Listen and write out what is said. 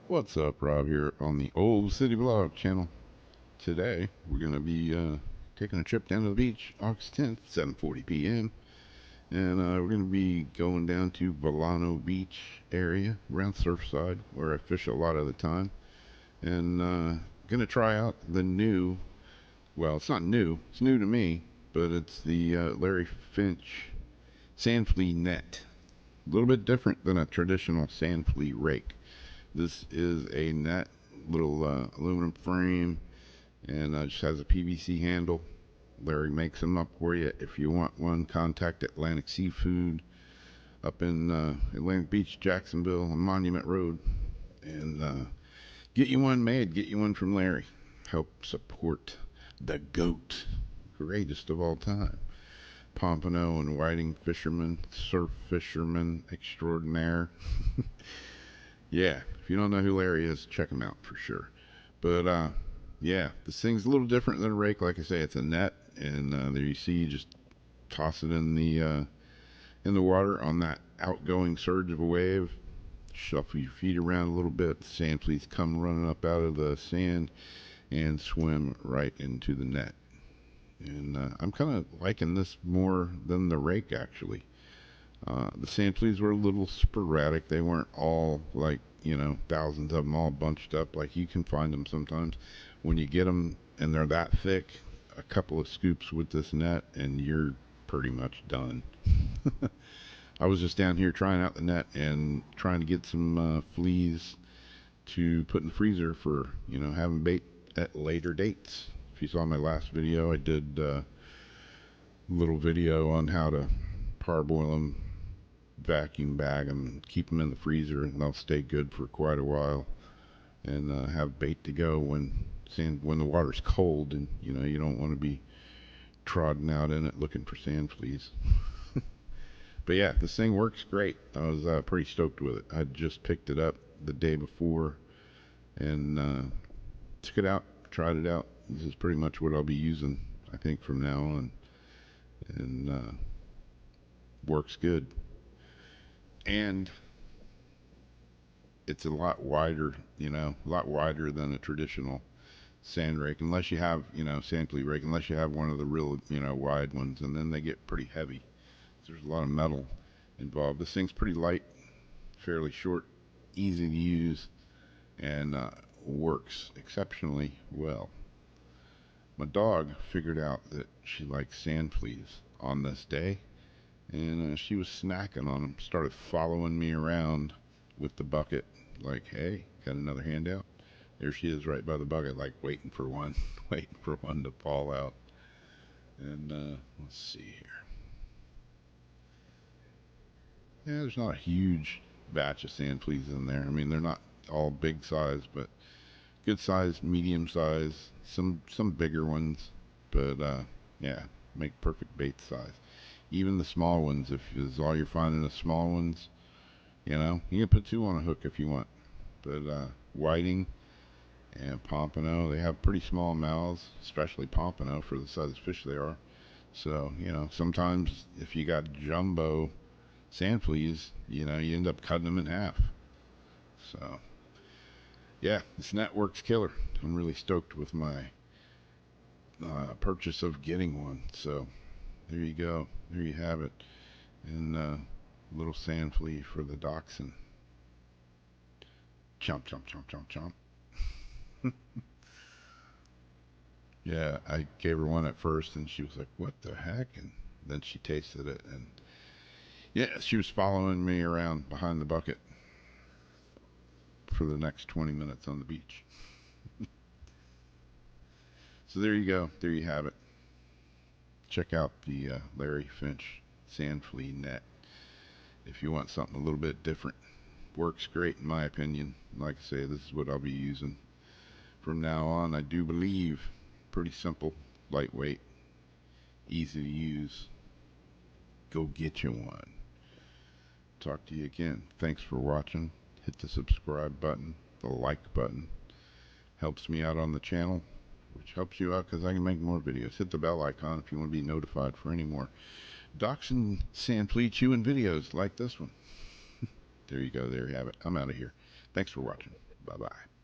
What's up, Rob here on the Old City Vlog channel. Today we're going to be taking a trip down to the beach, August 10th, 7:40 p.m. And we're going to be going down to Volano Beach area around Surfside, where I fish a lot of the time. And going to try out the new, well, it's not new, it's new to me, but it's the Larry Finch Sand Flea net. A little bit different than a traditional Sand Flea rake. This is a net, little aluminum frame, and just has a PVC handle. Larry makes them up for you. If you want one, contact Atlantic Seafood up in Atlantic Beach, Jacksonville, on Monument Road, and get you one made. Get you one from Larry. Help support the GOAT, greatest of all time. Pompano and whiting fisherman, surf fisherman extraordinaire. Yeah, if you don't know who Larry is, check him out for sure. But yeah, this thing's a little different than a rake. Like I say, it's a net, and there you see, you just toss it in the water on that outgoing surge of a wave. Shuffle your feet around a little bit. The sand fleas come running up out of the sand and swim right into the net. And I'm kind of liking this more than the rake, actually. The sand fleas were a little sporadic. They weren't all like, thousands of them all bunched up like you can find them sometimes. When you get them and they're that thick, a couple of scoops with this net and you're pretty much done. I was just down here trying out the net and trying to get some fleas to put in the freezer for, having bait at later dates. If you saw my last video, I did a little video on how to parboil them, vacuum bag them, keep them in the freezer, and they'll stay good for quite a while. And have bait to go when the water's cold, and you don't want to be trotting out in it looking for sand fleas. But yeah, this thing works great. I was pretty stoked with it. I just picked it up the day before and took it out, tried it out. This is pretty much what I'll be using, I think, from now on, and works good. And it's a lot wider, a lot wider than a traditional sand rake, unless you have, sand flea rake, unless you have one of the real, wide ones, and then they get pretty heavy. There's a lot of metal involved. This thing's pretty light, fairly short, easy to use, and works exceptionally well. My dog figured out that she likes sand fleas on this day, and she was snacking on them, started following me around with the bucket, like, hey, got another handout? There she is right by the bucket, like waiting for one, waiting for one to fall out. And let's see here. Yeah, there's not a huge batch of sand fleas in there. I mean, they're not all big size, but good size, medium size, some bigger ones, but yeah, make perfect bait size. Even the small ones, if is all you're finding the small ones, you can put two on a hook if you want. But whiting and pompano, they have pretty small mouths, especially pompano for the size of fish they are. So, sometimes if you got jumbo sand fleas, you end up cutting them in half. So, yeah, this net works killer. I'm really stoked with my purchase of getting one. So, there you go. There you have it. And little sand flea for the dachshund. Chomp, chomp, chomp, chomp, chomp. Yeah, I gave her one at first, and she was like, "What the heck?" And then she tasted it, and yeah, she was following me around behind the bucket for the next 20 minutes on the beach. So there you go. There you have it. Check out the Larry Finch Sand Flea net if you want something a little bit different. Works great in my opinion. Like I say, this is what I'll be using from now on. I do believe pretty simple, lightweight, easy to use. Go get you one. Talk to you again. Thanks for watching. Hit the subscribe button, the like button. Helps me out on the channel, which helps you out because I can make more videos. Hit the bell icon if you want to be notified for any more dachshund sand flea chewing videos like this one. There you go. There you have it. I'm out of here. Thanks for watching. Bye. Bye bye.